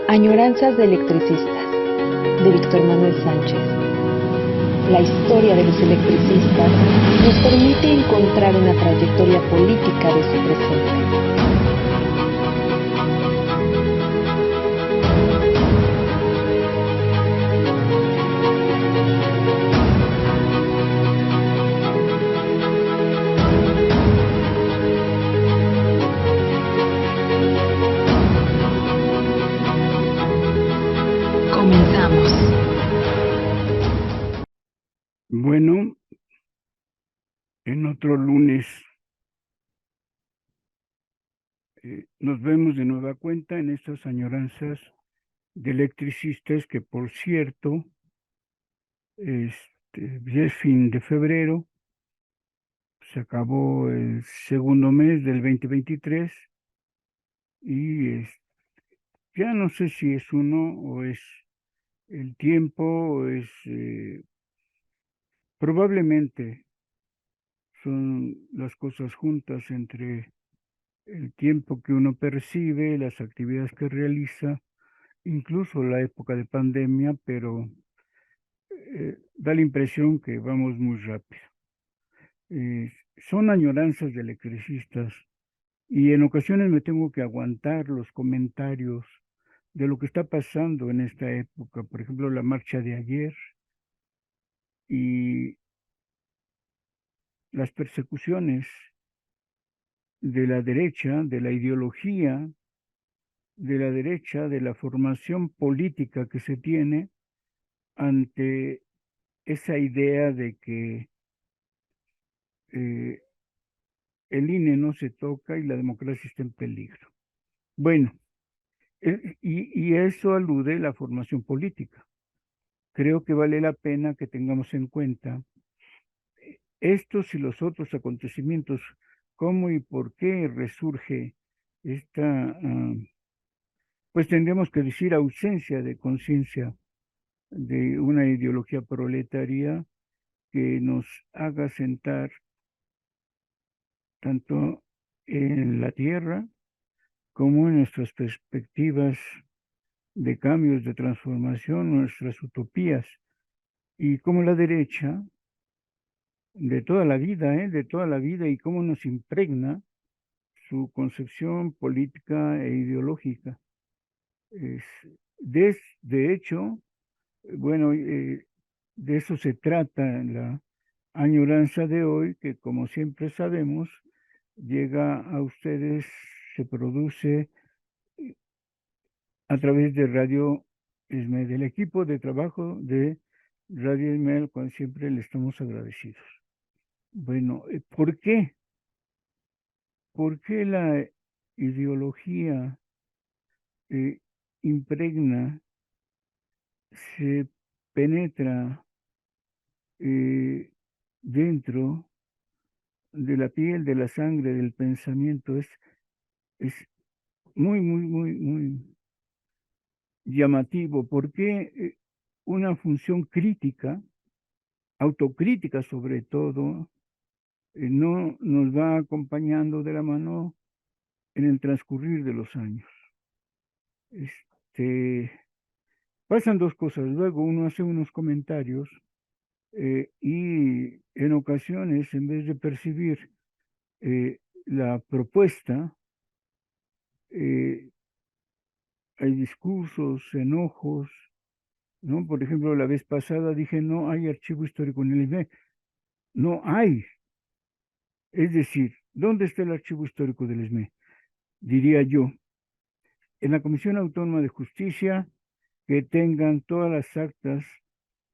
Añoranzas de electricistas, de Víctor Manuel Sánchez. La historia de los electricistas nos permite encontrar una trayectoria política de su presente. Comenzamos. Bueno, en otro lunes nos vemos de nueva cuenta en estas añoranzas de electricistas que, por cierto, ya es fin de febrero, se acabó el segundo mes del 2023 y ya no sé si es uno o es el tiempo o es probablemente son las cosas juntas entre el tiempo que uno percibe, las actividades que realiza, incluso la época de pandemia, pero da la impresión que vamos muy rápido. Son añoranzas de electricistas y en ocasiones me tengo que aguantar los comentarios de lo que está pasando en esta época, por ejemplo, la marcha de ayer y las persecuciones de la derecha, de la ideología de la derecha, de la formación política que se tiene ante esa idea de que eh, el INE no se toca y la democracia está en peligro. Bueno, y eso alude a la formación política. Creo que vale la pena que tengamos en cuenta estos y los otros acontecimientos, cómo y por qué resurge esta, pues tendríamos que decir, ausencia de conciencia de una ideología proletaria que nos haga sentar tanto en la tierra como en nuestras perspectivas de cambios, de transformación, nuestras utopías, y como la derecha de toda la vida, de toda la vida, y cómo nos impregna su concepción política e ideológica. Es, de hecho, bueno, de eso se trata la añoranza de hoy, que como siempre sabemos, llega a ustedes, se produce a través de Radio Ismael, del equipo de trabajo de Radio Ismael, cuando siempre le estamos agradecidos. Bueno, ¿por qué? ¿Por qué la ideología impregna, se penetra dentro de la piel, de la sangre, del pensamiento? Es muy, muy, muy, muy llamativo. ¿Por qué una función crítica, autocrítica sobre todo, no nos va acompañando de la mano en el transcurrir de los años? Este, pasan dos cosas. Luego uno hace unos comentarios y en ocasiones, en vez de percibir la propuesta, eh, hay discursos, enojos, ¿no? Por ejemplo, la vez pasada dije, no hay archivo histórico en el INE. No hay. Es decir, ¿dónde está el archivo histórico del ESME? Diría yo, en la Comisión Autónoma de Justicia, que tengan todas las actas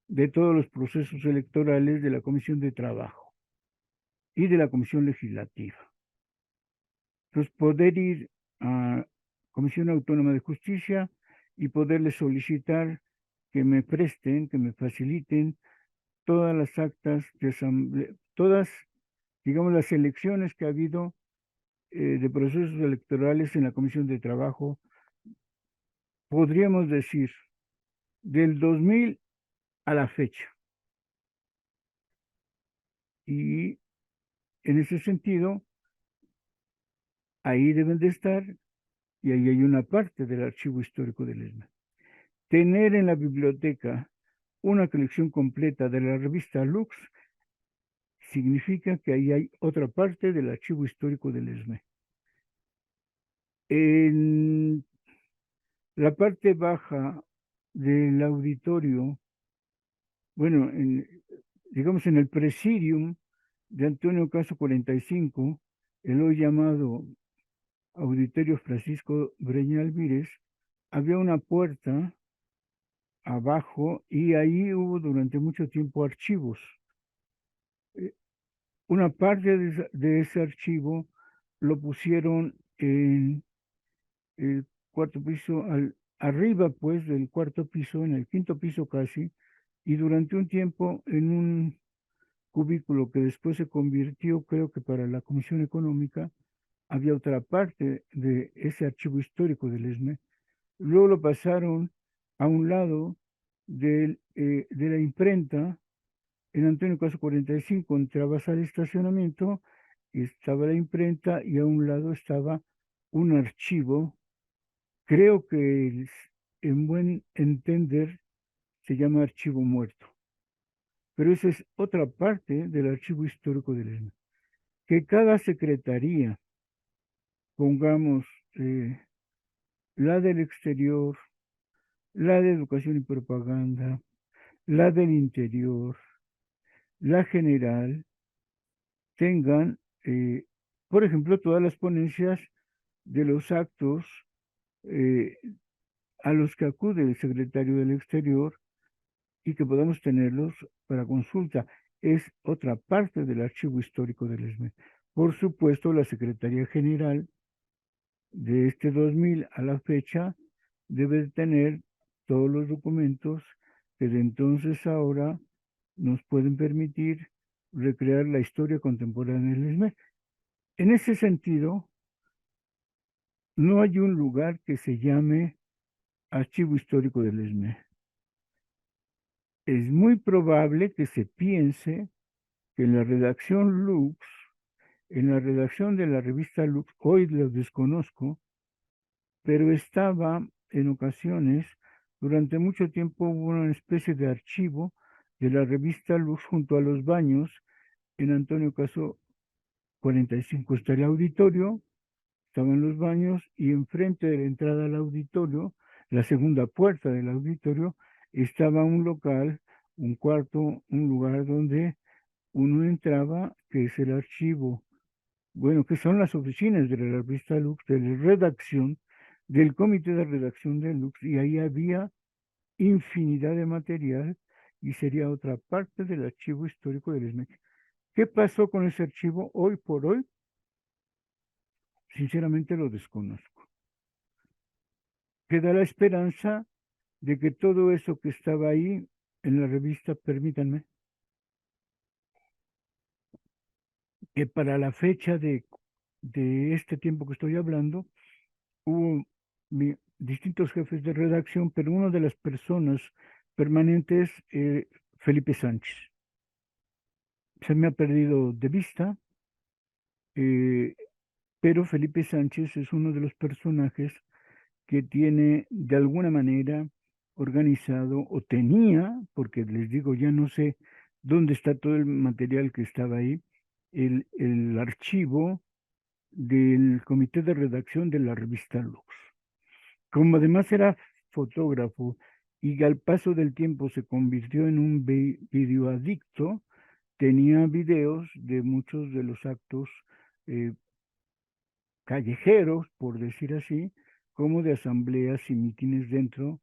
de todos los procesos electorales de la Comisión de Trabajo y de la Comisión Legislativa. Entonces, poder ir a Comisión Autónoma de Justicia y poderles solicitar que me presten, que me faciliten todas las actas de asamblea, todas, digamos, las elecciones que ha habido de procesos electorales en la Comisión de Trabajo, podríamos decir, del 2000 a la fecha. Y en ese sentido, ahí deben de estar y ahí hay una parte del archivo histórico del ESME. Tener en la biblioteca una colección completa de la revista Lux significa que ahí hay otra parte del archivo histórico del ESME. En la parte baja del auditorio, bueno, digamos en el presidium de Antonio Caso 45, el hoy llamado Auditorio Francisco Breña Alvírez, había una puerta abajo y ahí hubo durante mucho tiempo archivos. Una parte de ese archivo lo pusieron en el cuarto piso, arriba pues del cuarto piso, en el quinto piso casi, y durante un tiempo en un cubículo que después se convirtió, creo que para la Comisión Económica, había otra parte de ese archivo histórico del ESME. Luego lo pasaron a un lado de la imprenta. En Antonio Caso 45 entrabas al estacionamiento, estaba la imprenta y a un lado estaba un archivo, creo que en buen entender se llama archivo muerto. Pero esa es otra parte del archivo histórico del ESME. Que cada secretaría, pongamos la del exterior, la de educación y propaganda, la del interior, la general, tengan, por ejemplo, todas las ponencias de los actos a los que acude el secretario del exterior y que podamos tenerlos para consulta. Es otra parte del archivo histórico del ESME. Por supuesto, la Secretaría General de este 2000 a la fecha debe tener todos los documentos que de entonces a ahora nos pueden permitir recrear la historia contemporánea del ESME. En ese sentido, no hay un lugar que se llame Archivo Histórico del ESME. Es muy probable que se piense que en la redacción Lux, en la redacción de la revista Lux, hoy lo desconozco, pero estaba en ocasiones, durante mucho tiempo hubo una especie de archivo de la revista Lux junto a los baños en Antonio Caso 45. Está el auditorio, estaban los baños y enfrente de la entrada al auditorio, la segunda puerta del auditorio, estaba un local, un cuarto, un lugar donde uno entraba, que es el archivo, bueno, que son las oficinas de la revista Lux, de la redacción, del comité de redacción de Lux, y ahí había infinidad de material y sería otra parte del archivo histórico del ESMEC. ¿Qué pasó con ese archivo hoy por hoy? Sinceramente lo desconozco. Queda la esperanza de que todo eso que estaba ahí en la revista, permítanme, que para la fecha de este tiempo que estoy hablando, hubo distintos jefes de redacción, pero una de las personas permanentes, Felipe Sánchez. Se me ha perdido de vista, pero Felipe Sánchez es uno de los personajes que tiene de alguna manera organizado, o tenía, porque les digo, ya no sé dónde está todo el material que estaba ahí, el archivo del comité de redacción de la revista Lux. Como además era fotógrafo y al paso del tiempo se convirtió en un videoadicto, tenía videos de muchos de los actos callejeros, por decir así, como de asambleas y mítines dentro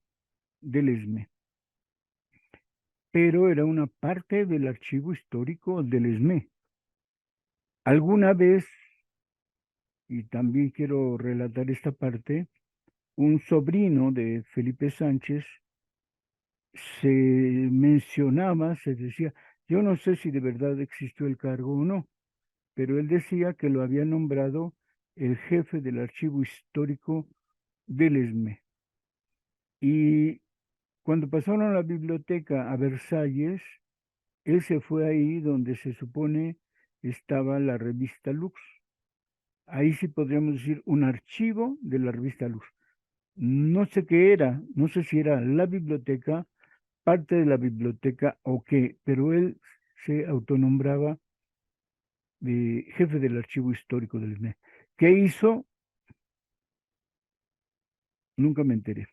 del ESME. Pero era una parte del archivo histórico del ESME. Alguna vez, y también quiero relatar esta parte, un sobrino de Felipe Sánchez se mencionaba, se decía, yo no sé si de verdad existió el cargo o no, pero él decía que lo había nombrado el jefe del archivo histórico del ESME. Y cuando pasaron a la biblioteca a Versalles, él se fue ahí donde se supone estaba la revista Lux. ahí sí podríamos decir un archivo de la revista Luz. No sé qué era, no sé si era la biblioteca, parte de la biblioteca o qué, pero él se autonombraba jefe del archivo histórico del INE. ¿Qué hizo? Nunca me enteré.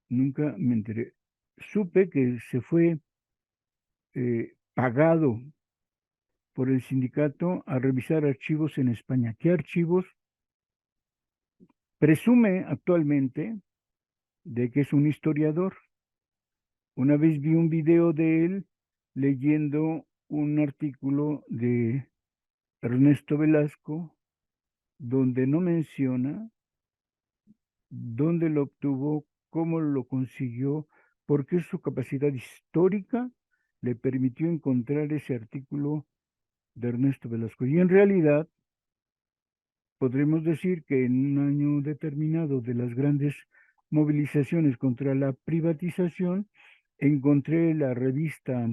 Nunca me enteré. Supe que se fue pagado por el sindicato a revisar archivos en España. ¿Qué archivos? Presume actualmente de que es un historiador. Una vez vi un video de él leyendo un artículo de Ernesto Velasco donde no menciona dónde lo obtuvo, cómo lo consiguió, porque su capacidad histórica le permitió encontrar ese artículo de Ernesto Velasco. Y en realidad podremos decir que en un año determinado de las grandes movilizaciones contra la privatización, encontré la revista,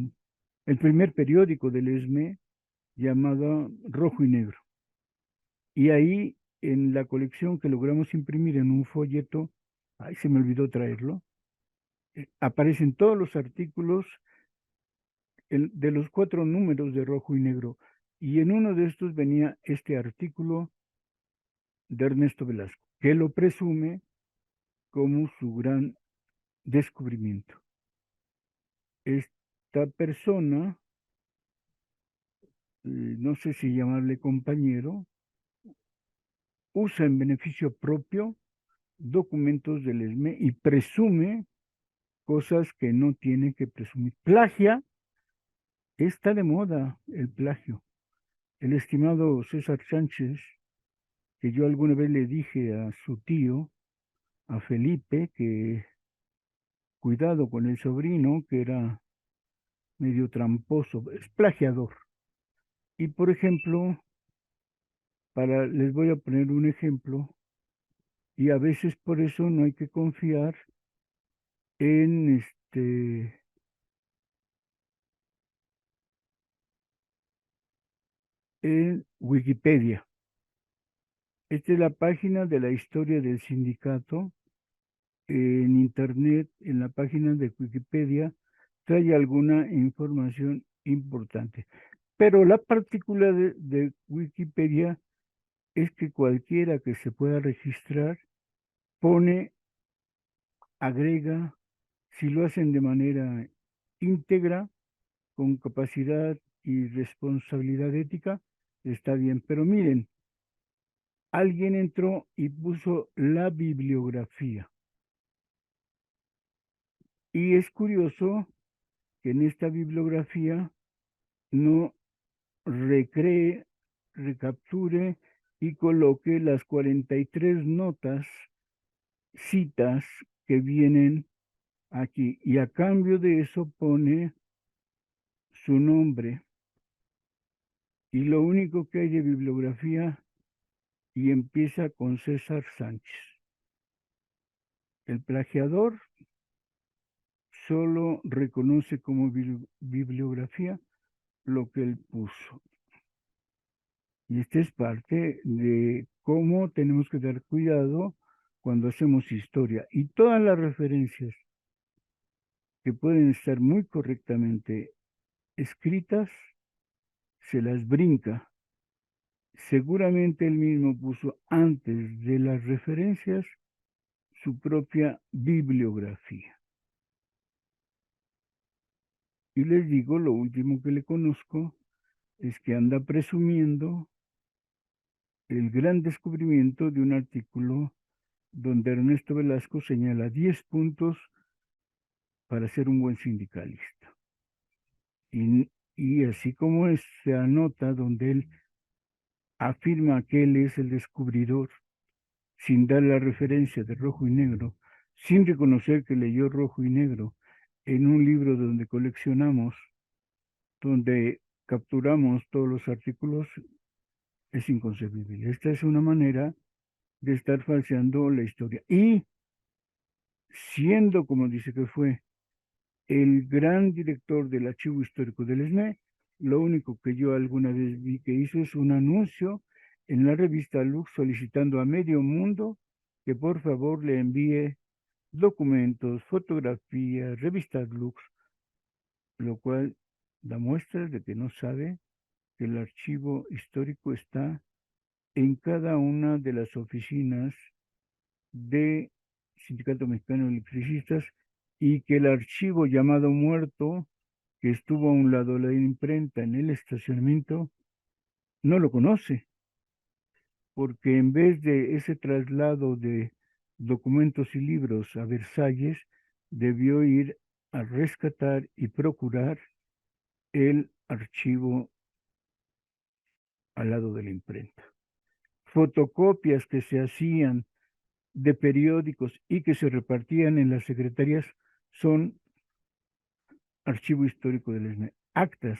el primer periódico del ESME llamado Rojo y Negro. Y ahí, en la colección que logramos imprimir en un folleto, ay, se me olvidó traerlo, aparecen todos los artículos de los 4 números de Rojo y Negro. Y en uno de estos venía este artículo de Ernesto Velasco, que lo presume como su gran descubrimiento. Esta persona, no sé si llamarle compañero, usa en beneficio propio documentos del ESME y presume cosas que no tiene que presumir. Plagia, está de moda el plagio. El estimado César Sánchez, que yo alguna vez le dije a su tío, a Felipe, que cuidado con el sobrino, que era medio tramposo, es plagiador. Y por ejemplo, les voy a poner un ejemplo, y a veces por eso no hay que confiar en en Wikipedia. Esta es la página de la historia del sindicato. En internet, en la página de Wikipedia, trae alguna información importante. Pero la particularidad de Wikipedia es que cualquiera que se pueda registrar pone, agrega, si lo hacen de manera íntegra, con capacidad y responsabilidad ética, está bien. Pero miren, alguien entró y puso la bibliografía. Y es curioso que en esta bibliografía no recree, recapture y coloque las 43 notas, citas que vienen aquí. Y a cambio de eso pone su nombre. Y lo único que hay de bibliografía y empieza con César Sánchez. El plagiador solo reconoce como bibliografía lo que él puso. Y esta es parte de cómo tenemos que dar cuidado cuando hacemos historia. Y todas las referencias que pueden estar muy correctamente escritas, se las brinca. Seguramente él mismo puso antes de las referencias su propia bibliografía. Y les digo, lo último que le conozco es que anda presumiendo el gran descubrimiento de un artículo donde Ernesto Velasco señala 10 puntos para ser un buen sindicalista. Y así como esa nota donde él afirma que él es el descubridor, sin dar la referencia de Rojo y Negro, sin reconocer que leyó Rojo y Negro en un libro donde coleccionamos, donde capturamos todos los artículos, es inconcebible. Esta es una manera de estar falseando la historia. Y siendo, como dice que fue, el gran director del Archivo Histórico del ESME, lo único que yo alguna vez vi que hizo es un anuncio en la revista Lux solicitando a medio mundo que por favor le envíe documentos, fotografías, revistas Lux, lo cual da muestra de que no sabe que el archivo histórico está en cada una de las oficinas de Sindicato Mexicano de Electricistas y que el archivo llamado muerto, que estuvo a un lado de la imprenta en el estacionamiento, no lo conoce, porque en vez de ese traslado de documentos y libros a Versalles, debió ir a rescatar y procurar el archivo al lado de la imprenta. Fotocopias que se hacían de periódicos y que se repartían en las secretarías son archivo histórico del ESME. Actas,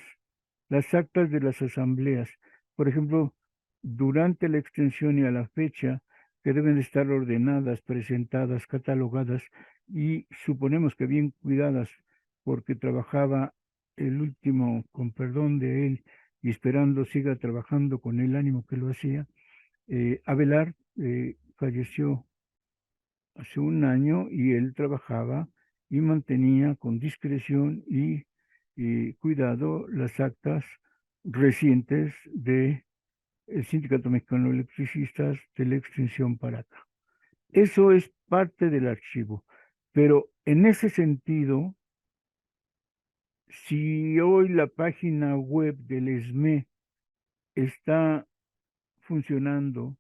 las actas de las asambleas, por ejemplo, durante la extensión y a la fecha, que deben estar ordenadas, presentadas, catalogadas y suponemos que bien cuidadas, porque trabajaba el último, con perdón de él, y esperando siga trabajando con el ánimo que lo hacía. Abelar falleció hace un año y él trabajaba y mantenía con discreción y cuidado las actas recientes de el Sindicato Mexicano de Electricistas de la extensión para acá. Eso es parte del archivo, pero en ese sentido, si hoy la página web del ESME está funcionando,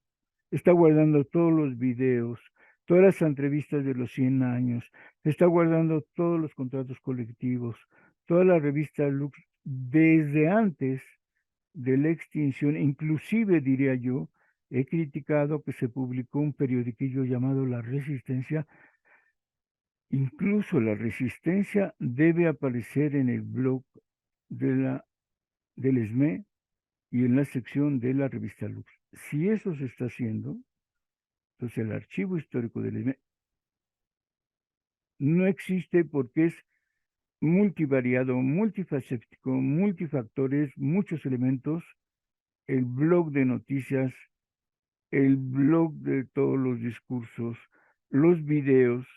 está guardando todos los videos, todas las entrevistas de los 100 años, está guardando todos los contratos colectivos, toda la revista Lux desde antes de la extinción, inclusive diría yo, he criticado que se publicó un periodiquillo llamado La Resistencia. Incluso La Resistencia debe aparecer en el blog del ESME y en la sección de la revista Lux. Si eso se está haciendo, entonces el archivo histórico del ESME no existe porque es multivariado, multifacético, multifactores, muchos elementos, el blog de noticias, el blog de todos los discursos, los videos,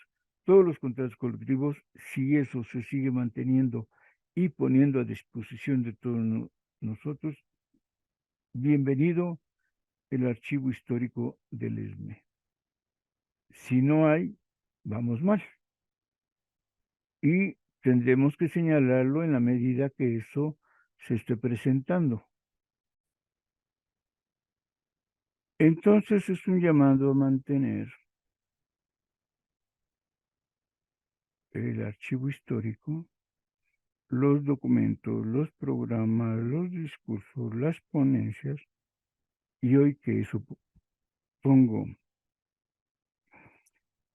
todos los contratos colectivos, si eso se sigue manteniendo y poniendo a disposición de todos nosotros, bienvenido el archivo histórico del ESME. Si no hay, vamos mal. Y tendremos que señalarlo en la medida que eso se esté presentando. Entonces es un llamado a mantener el archivo histórico, los documentos, los programas, los discursos, las ponencias, y hoy que supongo,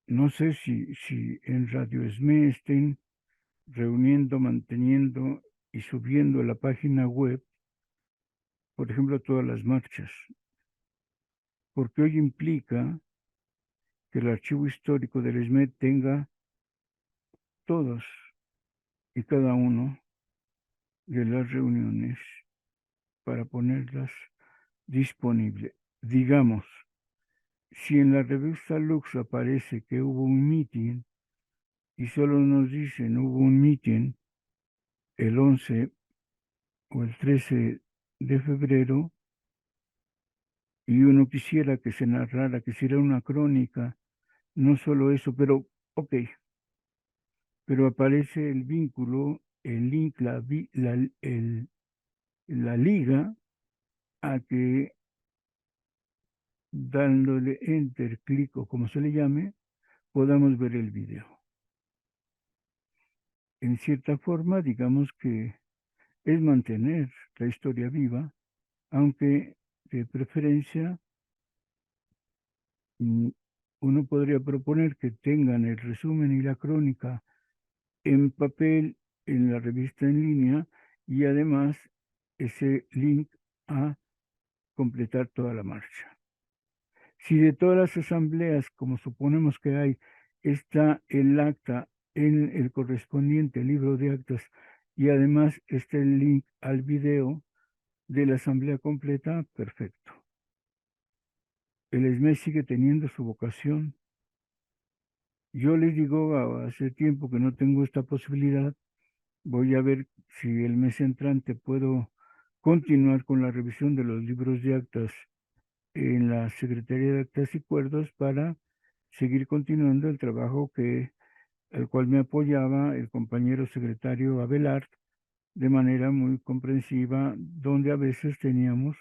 no sé si en Radio ESME estén reuniendo, manteniendo y subiendo a la página web, por ejemplo, todas las marchas, porque hoy implica que el archivo histórico del ESME tenga todos y cada uno de las reuniones para ponerlas disponibles. Digamos, si en la revista Lux aparece que hubo un meeting y solo nos dicen hubo un meeting el 11 o el 13 de febrero y uno quisiera que se narrara, que hiciera una crónica, no solo eso, pero ok, pero aparece el vínculo, el link, la liga a que dándole enter, clic o como se le llame, podamos ver el video. En cierta forma, digamos que es mantener la historia viva, aunque de preferencia uno podría proponer que tengan el resumen y la crónica en papel en la revista en línea y además ese link a completar toda la marcha. Si de todas las asambleas, como suponemos que hay, está el acta en el correspondiente libro de actas y además está el link al video de la asamblea completa, perfecto. El ESME sigue teniendo su vocación. Yo les digo, hace tiempo que no tengo esta posibilidad, voy a ver si el mes entrante puedo continuar con la revisión de los libros de actas en la Secretaría de Actas y Acuerdos para seguir continuando el trabajo al cual me apoyaba el compañero secretario Abelard de manera muy comprensiva, donde a veces teníamos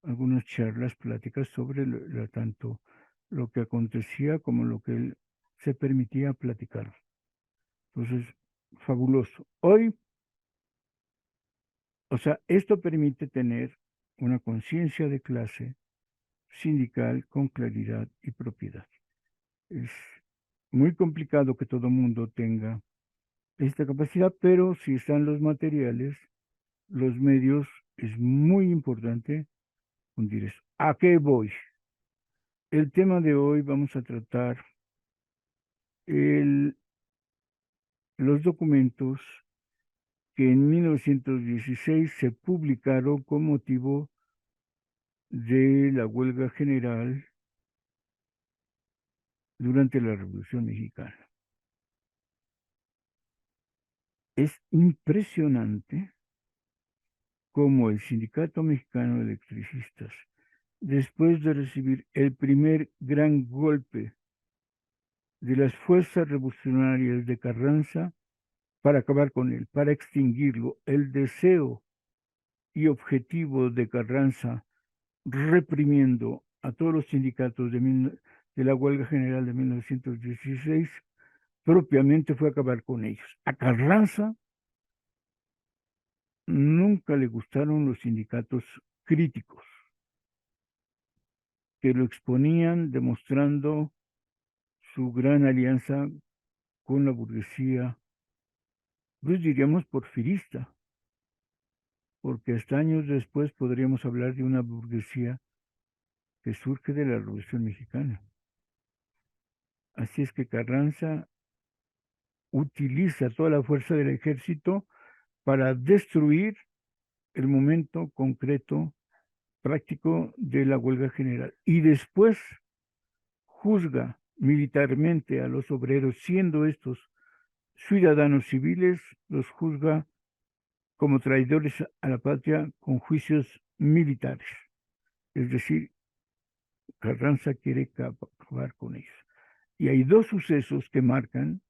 algunas charlas, pláticas sobre tanto lo que acontecía como lo que él se permitía platicar. Entonces, fabuloso. Hoy, o sea, esto permite tener una conciencia de clase sindical con claridad y propiedad. Es muy complicado que todo mundo tenga esta capacidad, pero si están los materiales, los medios, es muy importante hundir eso. ¿A qué voy? El tema de hoy vamos a tratar los documentos que en 1916 se publicaron con motivo de la huelga general durante la Revolución Mexicana. Es impresionante cómo el Sindicato Mexicano de Electricistas, después de recibir el primer gran golpe de las fuerzas revolucionarias de Carranza, para acabar con él, para extinguirlo, el deseo y objetivo de Carranza reprimiendo a todos los sindicatos de la huelga general de 1916, propiamente fue acabar con ellos. A Carranza nunca le gustaron los sindicatos críticos, que lo exponían demostrando su gran alianza con la burguesía, pues diríamos porfirista, porque hasta años después podríamos hablar de una burguesía que surge de la Revolución Mexicana. Así es que Carranza utiliza toda la fuerza del ejército para destruir el momento concreto, práctico de la huelga general. Y después juzga militarmente a los obreros, siendo estos ciudadanos civiles, los juzga como traidores a la patria con juicios militares. Es decir, Carranza quiere acabar con ellos. Y hay dos sucesos que marcan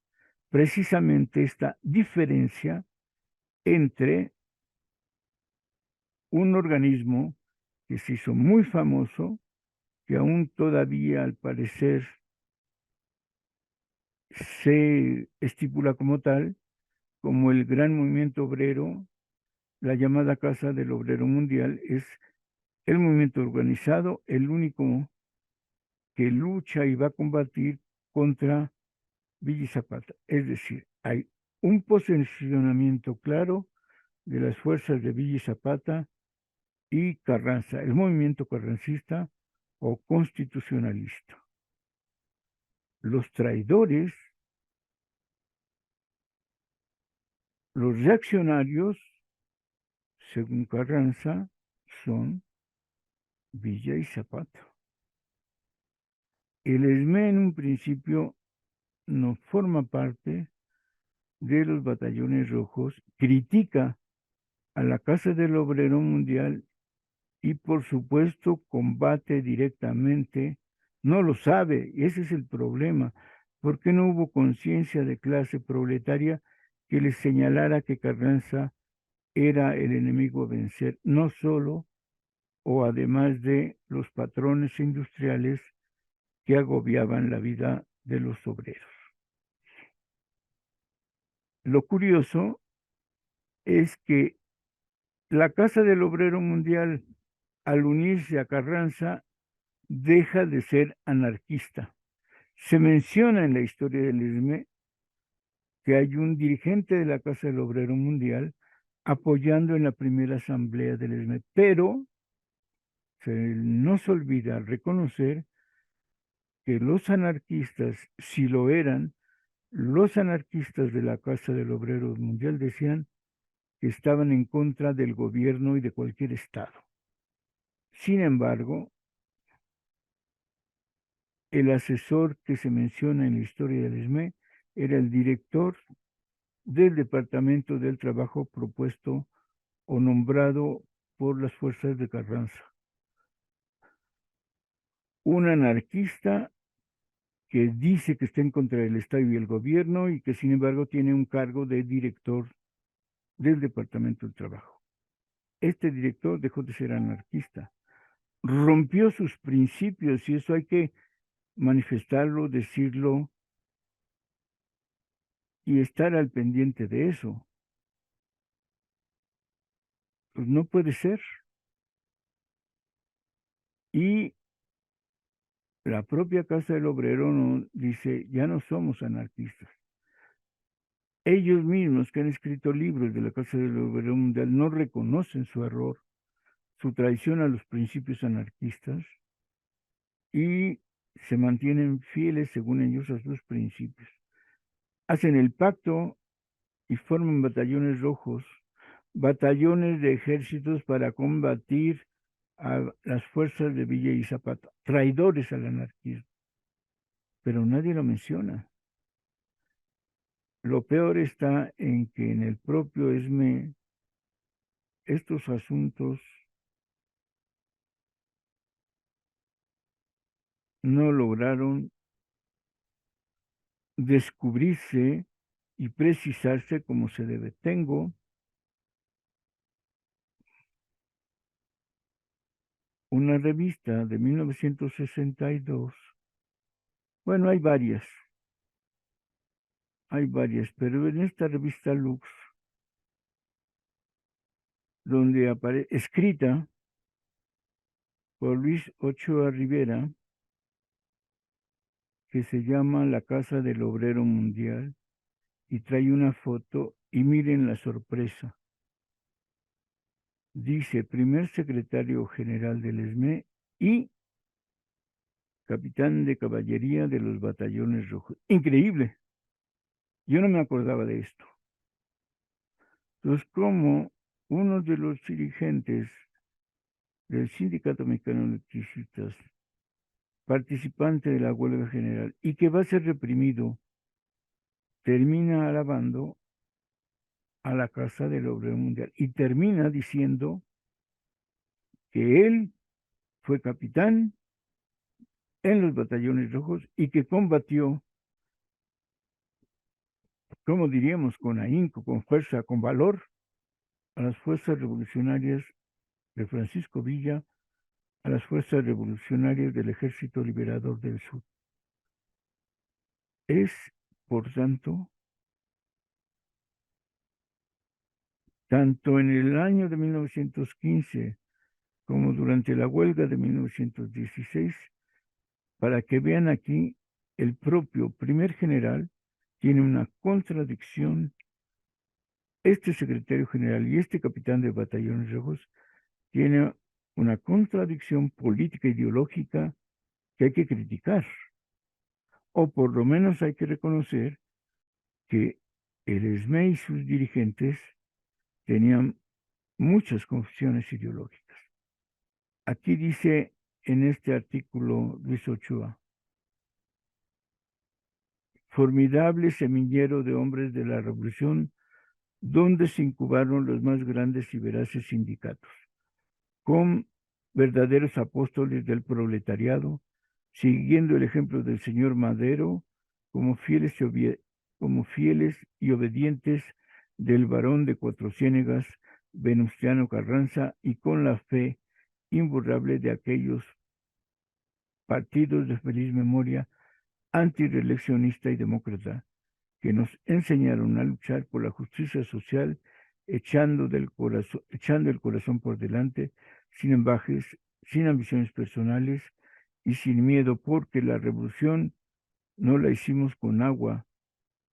precisamente esta diferencia entre un organismo que se hizo muy famoso, que aún todavía al parecer se estipula como tal, como el gran movimiento obrero, la llamada Casa del Obrero Mundial, es el movimiento organizado, el único que lucha y va a combatir contra Villa y Zapata. Es decir, hay un posicionamiento claro de las fuerzas de Villa y Zapata y Carranza, el movimiento carrancista o constitucionalista. Los traidores, los reaccionarios, según Carranza, son Villa y Zapata. El ESME en un principio no forma parte de los batallones rojos, critica a la Casa del Obrero Mundial y por supuesto combate directamente, no lo sabe, y ese es el problema, porque no hubo conciencia de clase proletaria que les señalara que Carranza era el enemigo a vencer, no solo o además de los patrones industriales que agobiaban la vida de los obreros. Lo curioso es que la Casa del Obrero Mundial, al unirse a Carranza, deja de ser anarquista. Se menciona en la historia del ESME que hay un dirigente de la Casa del Obrero Mundial apoyando en la primera asamblea del ESME, pero no se olvida reconocer que los anarquistas, si lo eran, los anarquistas de la Casa del Obrero Mundial decían, que estaban en contra del gobierno y de cualquier Estado. Sin embargo, el asesor que se menciona en la historia del ESME era el director del Departamento del Trabajo propuesto o nombrado por las fuerzas de Carranza. Un anarquista que dice que está en contra del Estado y el gobierno y que sin embargo tiene un cargo de director del Departamento del Trabajo. Este director dejó de ser anarquista, rompió sus principios y eso hay que manifestarlo, decirlo y estar al pendiente de eso. Pues no puede ser. Y la propia Casa del Obrero dice, ya no somos anarquistas. Ellos mismos que han escrito libros de la Casa del Obrero Mundial no reconocen su error, su traición a los principios anarquistas y se mantienen fieles, según ellos, a sus principios. Hacen el pacto y forman batallones rojos, batallones de ejércitos para combatir a las fuerzas de Villa y Zapata, traidores al anarquismo. Pero nadie lo menciona. Lo peor está en que en el propio ESME estos asuntos no lograron descubrirse y precisarse como se debe. Tengo una revista de 1962. Bueno, hay varias, pero en esta revista Lux, donde aparece, escrita por Luis Ochoa Rivera, que se llama La Casa del Obrero Mundial, y trae una foto, y miren la sorpresa. Dice, primer secretario general del ESME y capitán de caballería de los batallones rojos. Increíble. Yo no me acordaba de esto. Entonces, como uno de los dirigentes del Sindicato Mexicano de Electricistas, participante de la huelga general y que va a ser reprimido, termina alabando a la Casa del Obrero Mundial y termina diciendo que él fue capitán en los batallones rojos y que combatió, como diríamos, con ahínco, con fuerza, con valor, a las fuerzas revolucionarias de Francisco Villa, a las fuerzas revolucionarias del Ejército Liberador del Sur. Es, por tanto, tanto en el año de 1915 como durante la huelga de 1916, para que vean aquí, el propio primer general tiene una contradicción. Este secretario general y este capitán de batallones rojos tiene una contradicción política ideológica que hay que criticar, o por lo menos hay que reconocer que el ESME y sus dirigentes tenían muchas confusiones ideológicas. Aquí dice en este artículo Luis Ochoa, formidable semillero de hombres de la revolución, donde se incubaron los más grandes y veraces sindicatos, con verdaderos apóstoles del proletariado, siguiendo el ejemplo del señor Madero, como fieles y obedientes del varón de Cuatro Ciénegas, Venustiano Carranza, y con la fe imborrable de aquellos partidos de feliz memoria antireeleccionista y demócrata, que nos enseñaron a luchar por la justicia social, echando el corazón por delante, sin embajes, sin ambiciones personales y sin miedo, porque la revolución no la hicimos con agua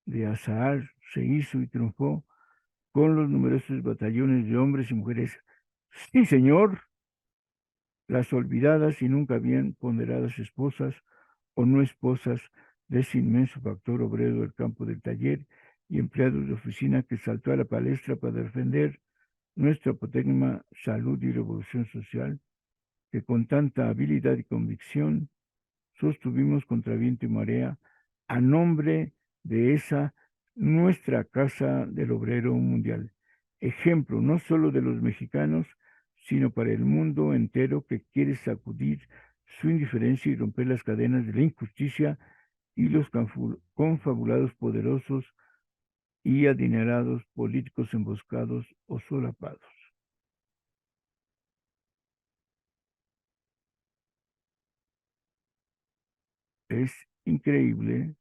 de azahar, se hizo y triunfó con los numerosos batallones de hombres y mujeres. Sí, señor, las olvidadas y nunca bien ponderadas esposas o no esposas de ese inmenso factor obrero del campo del taller y empleados de oficina que saltó a la palestra para defender nuestra apotegma salud y revolución social, que con tanta habilidad y convicción sostuvimos contra viento y marea a nombre de esa nuestra Casa del Obrero Mundial. Ejemplo no solo de los mexicanos, sino para el mundo entero que quiere sacudir su indiferencia y romper las cadenas de la injusticia y los confabulados poderosos y adinerados políticos emboscados o solapados. Es increíble.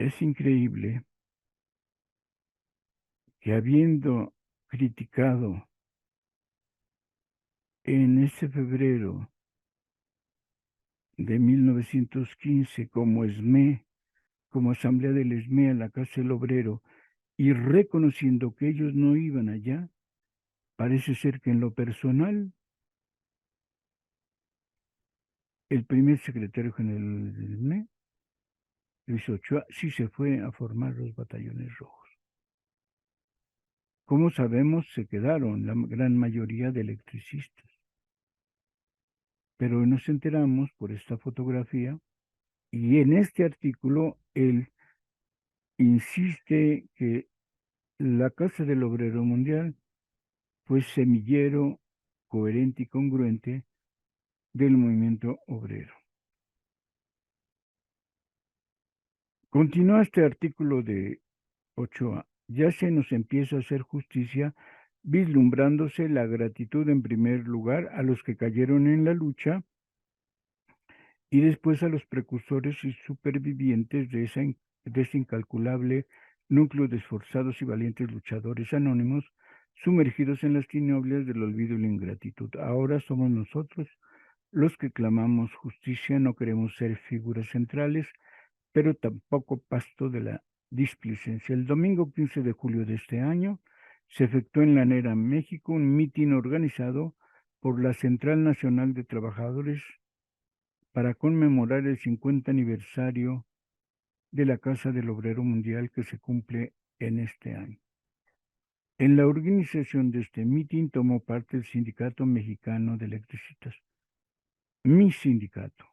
Es increíble que habiendo criticado en ese febrero de 1915 como ESME, como Asamblea del ESME a la Casa del Obrero, y reconociendo que ellos no iban allá, parece ser que en lo personal, el primer secretario general del ESME, Luis Ochoa, sí se fue a formar los batallones rojos. Como sabemos, se quedaron la gran mayoría de electricistas. Pero nos enteramos por esta fotografía y en este artículo él insiste que la Casa del Obrero Mundial fue semillero coherente y congruente del movimiento obrero. Continúa este artículo de Ochoa. Ya se nos empieza a hacer justicia vislumbrándose la gratitud en primer lugar a los que cayeron en la lucha y después a los precursores y supervivientes de ese incalculable núcleo de esforzados y valientes luchadores anónimos sumergidos en las tinieblas del olvido y la ingratitud. Ahora somos nosotros los que clamamos justicia, no queremos ser figuras centrales, pero tampoco pasto de la displicencia. El domingo 15 de julio de este año se efectuó en La Nera, México, un mitin organizado por la Central Nacional de Trabajadores para conmemorar el 50 aniversario de la Casa del Obrero Mundial que se cumple en este año. En la organización de este mitin tomó parte el Sindicato Mexicano de Electricistas, mi sindicato,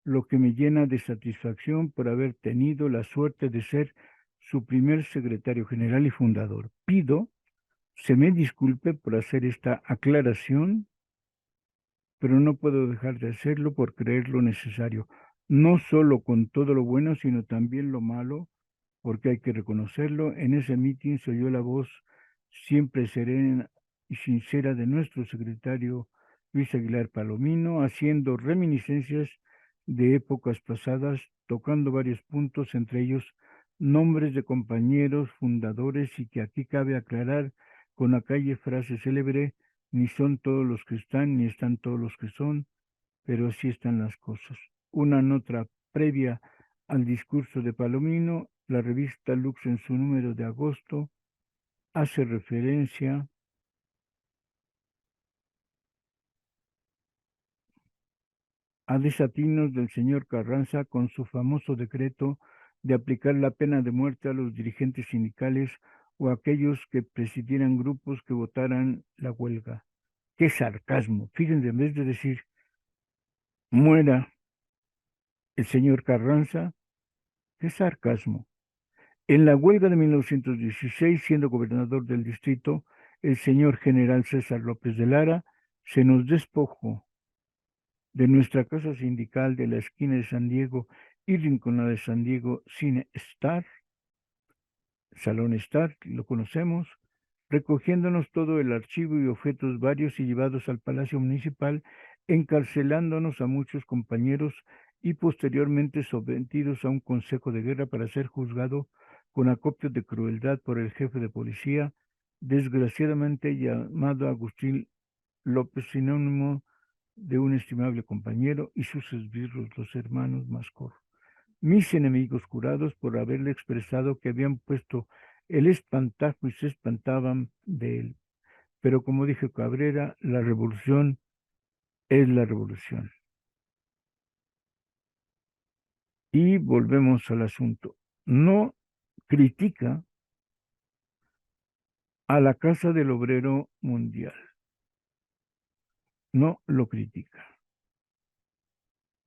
lo que me llena de satisfacción por haber tenido la suerte de ser su primer secretario general y fundador. Pido se me disculpe por hacer esta aclaración, pero no puedo dejar de hacerlo por creer lo necesario, no solo con todo lo bueno, sino también lo malo, porque hay que reconocerlo. En ese mitin se oyó la voz siempre serena y sincera de nuestro secretario Luis Aguilar Palomino, haciendo reminiscencias de épocas pasadas, tocando varios puntos, entre ellos nombres de compañeros fundadores, y que aquí cabe aclarar con la calle frase célebre: ni son todos los que están, ni están todos los que son, pero así están las cosas. Una nota previa al discurso de Palomino, la revista Lux en su número de agosto hace referencia a desatinos del señor Carranza con su famoso decreto de aplicar la pena de muerte a los dirigentes sindicales o a aquellos que presidieran grupos que votaran la huelga. ¡Qué sarcasmo! Fíjense, en vez de decir muera el señor Carranza, qué sarcasmo. En la huelga de 1916, siendo gobernador del distrito, el señor general César López de Lara se nos despojó de nuestra casa sindical de la esquina de San Diego y Rinconada de San Diego, Cine Star, Salón Star, lo conocemos, recogiéndonos todo el archivo y objetos varios y llevados al Palacio Municipal, encarcelándonos a muchos compañeros y posteriormente sometidos a un consejo de guerra para ser juzgado con acopio de crueldad por el jefe de policía, desgraciadamente llamado Agustín López, sinónimo de un estimable compañero, y sus esbirros, los hermanos Mascor, mis enemigos jurados por haberle expresado que habían puesto el espantajo y se espantaban de él. Pero como dije Cabrera, la revolución es la revolución. Y volvemos al asunto. No critica a la Casa del Obrero Mundial. No lo critica.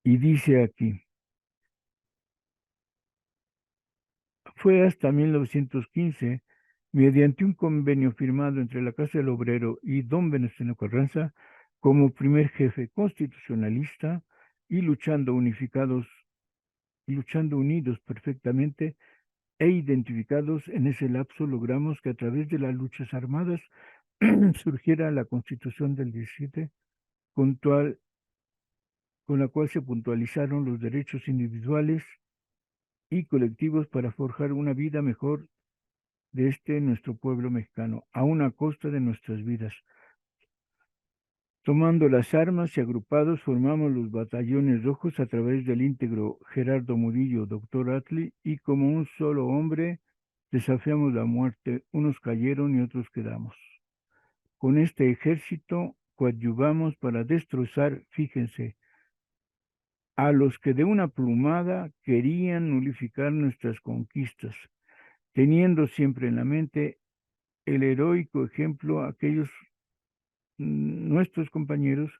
Y dice aquí, fue hasta 1915, mediante un convenio firmado entre la Casa del Obrero y don Venustiano Carranza, como primer jefe constitucionalista y luchando unidos perfectamente e identificados en ese lapso, logramos que a través de las luchas armadas surgiera la Constitución del 17, con la cual se puntualizaron los derechos individuales y colectivos para forjar una vida mejor de nuestro pueblo mexicano, a una costa de nuestras vidas. Tomando las armas y agrupados formamos los batallones rojos a través del íntegro Gerardo Murillo, doctor Atli, y como un solo hombre desafiamos la muerte, unos cayeron y otros quedamos. Con este ejército coadyuvamos para destrozar, fíjense, a los que de una plumada querían nulificar nuestras conquistas, teniendo siempre en la mente el heroico ejemplo aquellos nuestros compañeros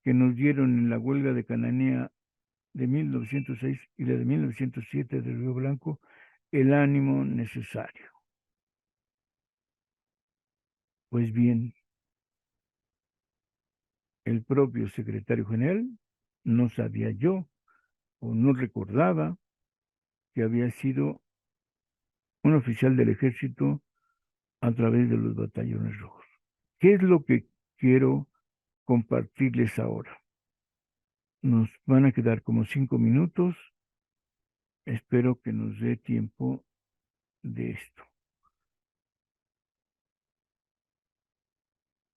que nos dieron en la huelga de Cananea de 1906 y la de 1907 de Río Blanco el ánimo necesario. Pues bien, el propio secretario general no sabía yo o no recordaba que había sido un oficial del ejército a través de los batallones rojos. ¿Qué es lo que quiero compartirles ahora? Nos van a quedar como 5 minutos. Espero que nos dé tiempo de esto.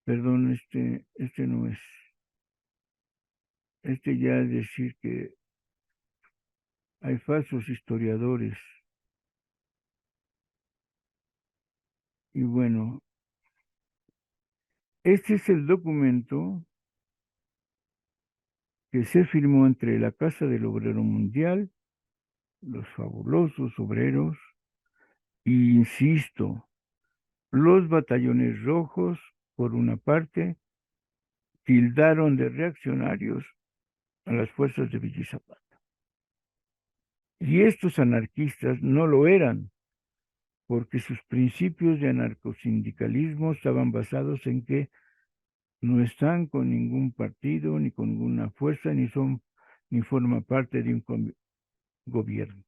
Perdón, este no es. Este ya es decir que hay falsos historiadores. Y bueno, este es el documento que se firmó entre la Casa del Obrero Mundial, los fabulosos obreros, y insisto, los batallones rojos, por una parte, tildaron de reaccionarios a las fuerzas de Villa Zapata. Y estos anarquistas no lo eran, porque sus principios de anarcosindicalismo estaban basados en que no están con ningún partido, ni con ninguna fuerza, ni forma parte de un gobierno.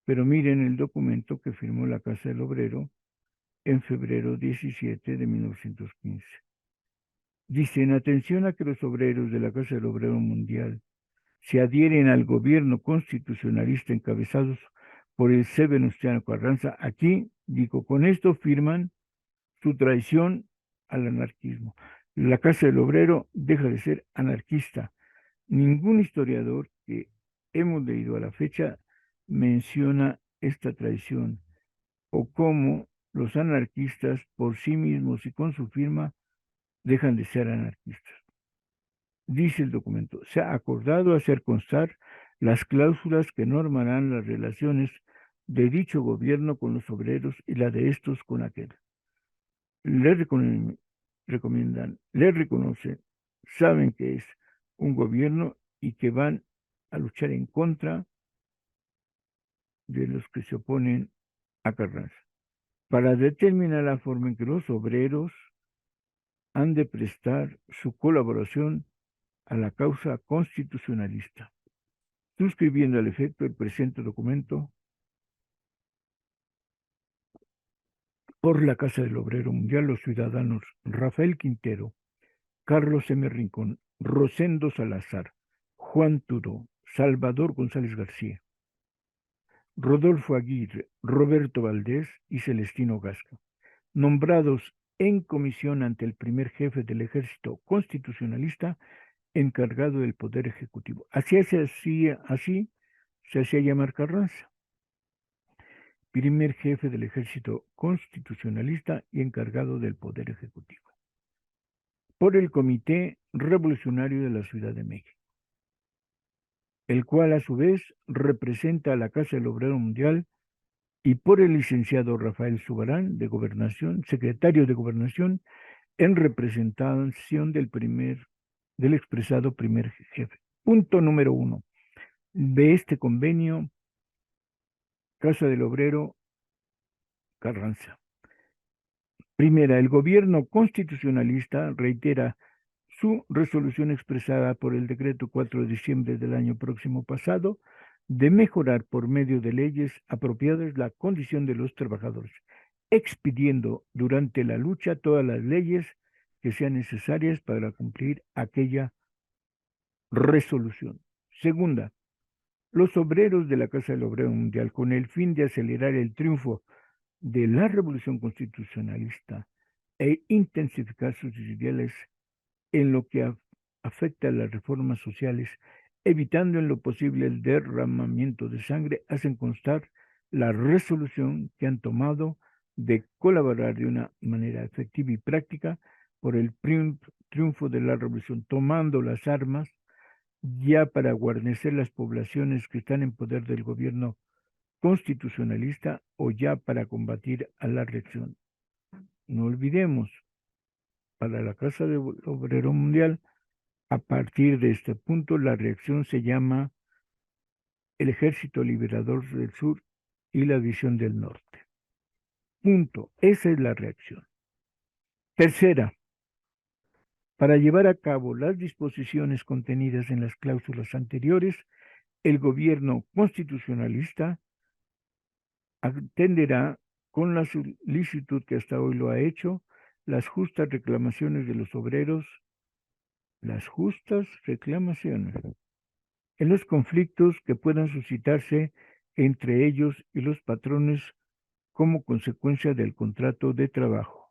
Pero miren el documento que firmó la Casa del Obrero en febrero 17 de 1915. Dice, en atención a que los obreros de la Casa del Obrero Mundial se adhieren al gobierno constitucionalista encabezados por el C. Venustiano Carranza, aquí, digo, con esto firman su traición al anarquismo. La Casa del Obrero deja de ser anarquista. Ningún historiador que hemos leído a la fecha menciona esta traición o cómo los anarquistas por sí mismos y con su firma dejan de ser anarquistas. Dice el documento, se ha acordado hacer constar las cláusulas que normarán las relaciones de dicho gobierno con los obreros y la de estos con aquel. Le recomiendan, le reconocen, saben que es un gobierno y que van a luchar en contra de los que se oponen a Carranza, para determinar la forma en que los obreros han de prestar su colaboración a la causa constitucionalista, suscribiendo al efecto el presente documento por la Casa del Obrero Mundial los ciudadanos Rafael Quintero, Carlos M. Rincón, Rosendo Salazar, Juan Turo, Salvador González García, Rodolfo Aguirre, Roberto Valdés y Celestino Gasca, nombrados en comisión ante el primer jefe del ejército constitucionalista encargado del Poder Ejecutivo. Así se hacía llamar Carranza, primer jefe del ejército constitucionalista y encargado del Poder Ejecutivo, por el Comité Revolucionario de la Ciudad de México, el cual a su vez representa a la Casa del Obrero Mundial, y por el licenciado Rafael Zubarán, de Gobernación, secretario de Gobernación, en representación del expresado primer jefe. Punto número 1 de este convenio, Casa del Obrero Carranza. Primera, el gobierno constitucionalista reitera su resolución expresada por el decreto 4 de diciembre del año próximo pasado de mejorar por medio de leyes apropiadas la condición de los trabajadores, expidiendo durante la lucha todas las leyes que sean necesarias para cumplir aquella resolución. Segunda, los obreros de la Casa del Obrero Mundial, con el fin de acelerar el triunfo de la revolución constitucionalista e intensificar sus ideales en lo que afecta a las reformas sociales, evitando en lo posible el derramamiento de sangre, hacen constar la resolución que han tomado de colaborar de una manera efectiva y práctica por el triunfo de la revolución, tomando las armas ya para guarnecer las poblaciones que están en poder del gobierno constitucionalista o ya para combatir a la reacción. No olvidemos, para la Casa del Obrero Mundial, a partir de este punto, la reacción se llama el Ejército Liberador del Sur y la División del Norte. Punto. Esa es la reacción. Tercera, para llevar a cabo las disposiciones contenidas en las cláusulas anteriores, el gobierno constitucionalista atenderá con la solicitud que hasta hoy lo ha hecho, las justas reclamaciones de los obreros, las justas reclamaciones, en los conflictos que puedan suscitarse entre ellos y los patrones como consecuencia del contrato de trabajo.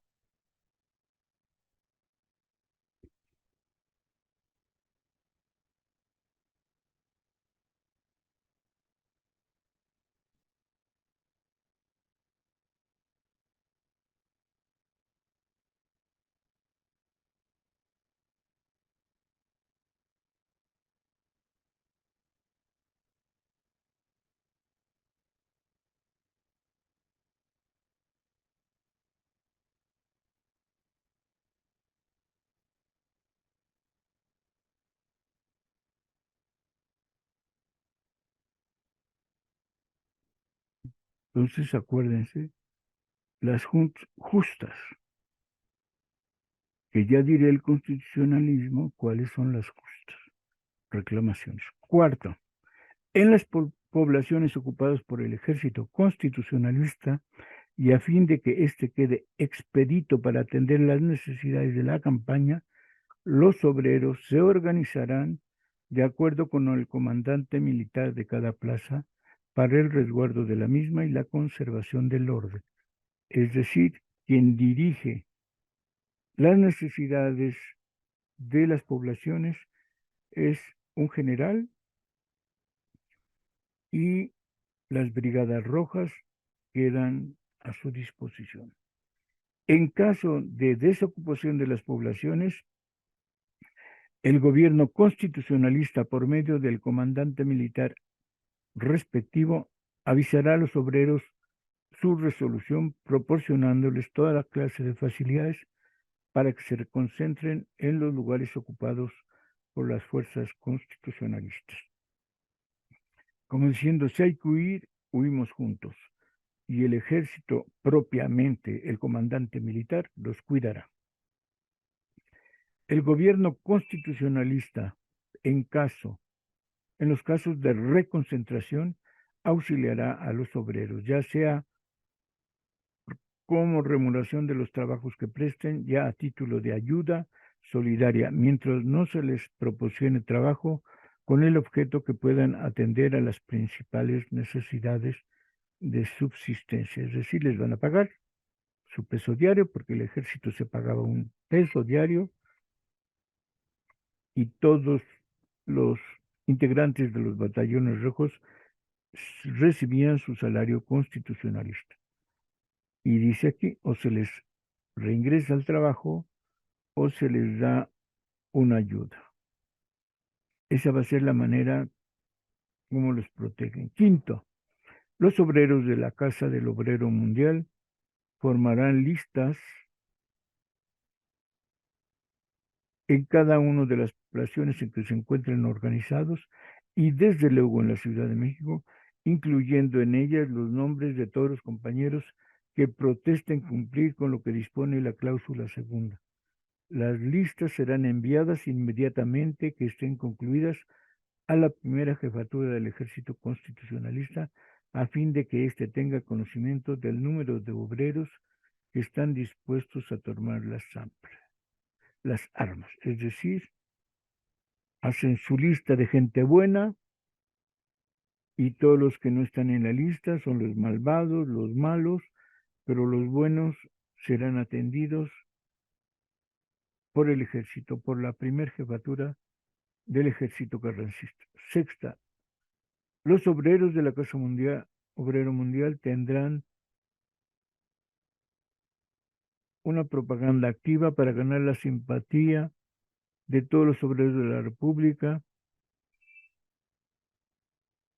Entonces, acuérdense, las justas, que ya diré el constitucionalismo, cuáles son las justas reclamaciones. Cuarto, en las poblaciones ocupadas por el ejército constitucionalista y a fin de que éste quede expedito para atender las necesidades de la campaña, los obreros se organizarán de acuerdo con el comandante militar de cada plaza para el resguardo de la misma y la conservación del orden. Es decir, quien dirige las necesidades de las poblaciones es un general y las brigadas rojas quedan a su disposición. En caso de desocupación de las poblaciones, el gobierno constitucionalista, por medio del comandante militar respectivo, avisará a los obreros su resolución, proporcionándoles toda la clase de facilidades para que se concentren en los lugares ocupados por las fuerzas constitucionalistas. Como diciendo, si hay que huir, huimos juntos. y el ejército propiamente, el comandante militar, los cuidará. El gobierno constitucionalista, en los casos de reconcentración, auxiliará a los obreros, ya sea como remuneración de los trabajos que presten, ya a título de ayuda solidaria, mientras no se les proporcione trabajo con el objeto que puedan atender a las principales necesidades de subsistencia. Es decir, les van a pagar su peso diario, porque el ejército se pagaba un peso diario y todos los integrantes de los batallones rojos recibían su salario constitucionalista. Y dice aquí, o se les reingresa al trabajo o se les da una ayuda. Esa va a ser la manera como los protegen. Quinto, los obreros de la Casa del Obrero Mundial formarán listas en cada una de las poblaciones en que se encuentren organizados y desde luego en la Ciudad de México, incluyendo en ellas los nombres de todos los compañeros que protesten cumplir con lo que dispone la cláusula segunda. Las listas serán enviadas inmediatamente que estén concluidas a la primera jefatura del Ejército Constitucionalista a fin de que éste tenga conocimiento del número de obreros que están dispuestos a tomar las armas. Es decir, hacen su lista de gente buena y todos los que no están en la lista son los malvados, los malos, pero los buenos serán atendidos por el ejército, por la primera jefatura del ejército carrancista. Sexta, los obreros de la Casa Mundial, Obrero Mundial tendrán una propaganda activa para ganar la simpatía de todos los obreros de la República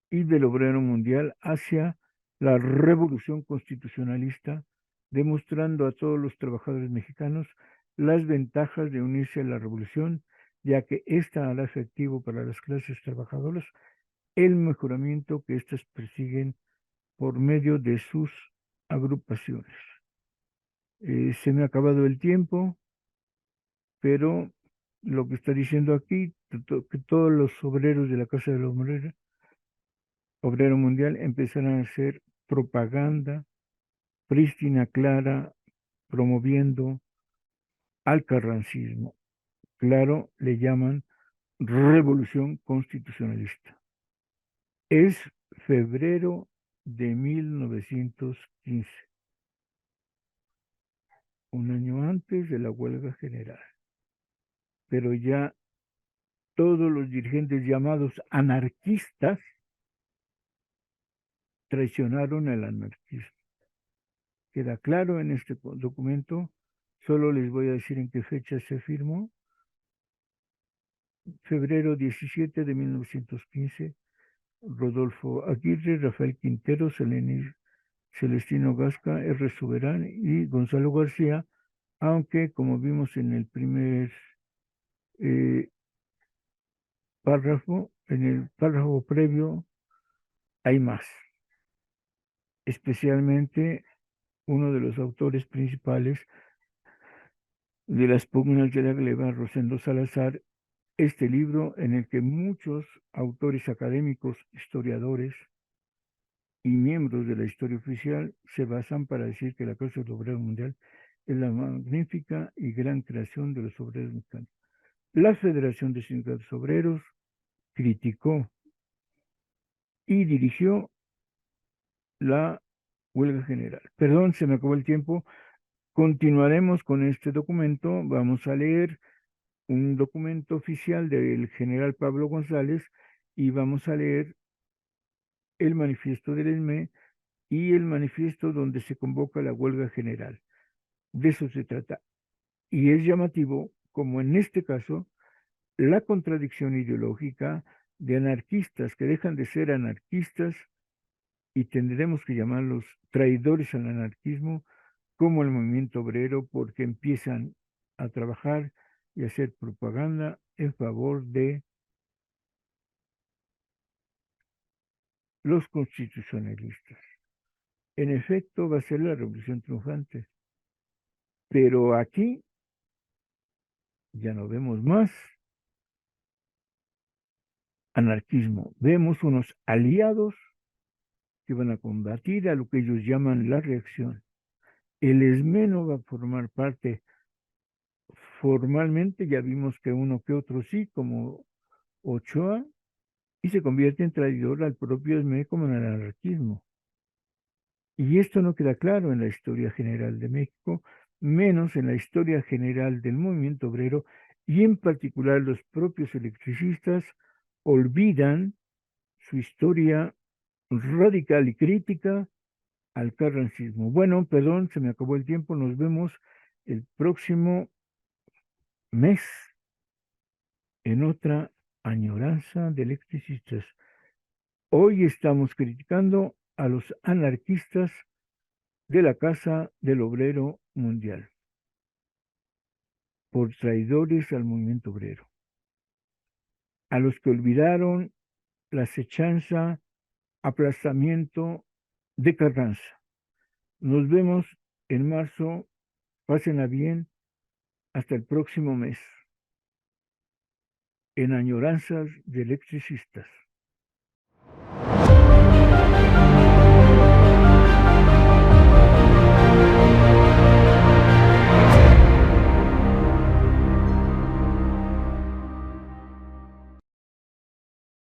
y del obrero mundial hacia la revolución constitucionalista, demostrando a todos los trabajadores mexicanos las ventajas de unirse a la revolución, ya que ésta hará efectivo para las clases trabajadoras el mejoramiento que éstas persiguen por medio de sus agrupaciones. Se me ha acabado el tiempo, pero lo que está diciendo aquí, que todos los obreros de la Casa del Obrero Mundial empezarán a hacer propaganda prístina, clara, promoviendo al carrancismo. Claro, le llaman revolución constitucionalista. Es febrero de 1915, un año antes de la huelga general. Pero ya todos los dirigentes llamados anarquistas traicionaron el anarquismo. Queda claro en este documento, solo les voy a decir en qué fecha se firmó. Febrero 17 de 1915, Rodolfo Aguirre, Rafael Quintero, Celestino Gasca, R. Soberán y Gonzalo García, aunque como vimos en el primer párrafo, en el párrafo previo hay más, especialmente uno de los autores principales de las pugnas de la gleba, Rosendo Salazar, este libro en el que muchos autores académicos, historiadores y miembros de la historia oficial se basan para decir que la causa del obrero mundial es la magnífica y gran creación de los obreros mexicanos. La Federación de Sindicatos Obreros criticó y dirigió la huelga general. Perdón, se me acabó el tiempo. Continuaremos con este documento. Vamos a leer un documento oficial del general Pablo González y vamos a leer el manifiesto del ESME y el manifiesto donde se convoca la huelga general. De eso se trata. Y es llamativo, como en este caso, la contradicción ideológica de anarquistas que dejan de ser anarquistas y tendremos que llamarlos traidores al anarquismo, como el movimiento obrero, porque empiezan a trabajar y a hacer propaganda en favor de los constitucionalistas. en efecto va a ser la revolución triunfante. Pero aquí ya no vemos más anarquismo, vemos unos aliados que van a combatir a lo que ellos llaman la reacción. El ESME va a formar parte formalmente, ya vimos que uno que otro sí, como Ochoa, y se convierte en traidor al propio ESME como en el anarquismo. Y esto no queda claro en la historia general de México, menos en la historia general del movimiento obrero, y en particular los propios electricistas olvidan su historia radical y crítica al carrancismo. Bueno, perdón, se me acabó el tiempo, nos vemos el próximo mes en otra añoranza de electricistas. Hoy estamos criticando a los anarquistas de la Casa del Obrero Mundial por traidores al movimiento obrero, a los que olvidaron la acechanza, aplastamiento de Carranza. Nos vemos en marzo, pásenla bien, hasta el próximo mes, en añoranzas de electricistas.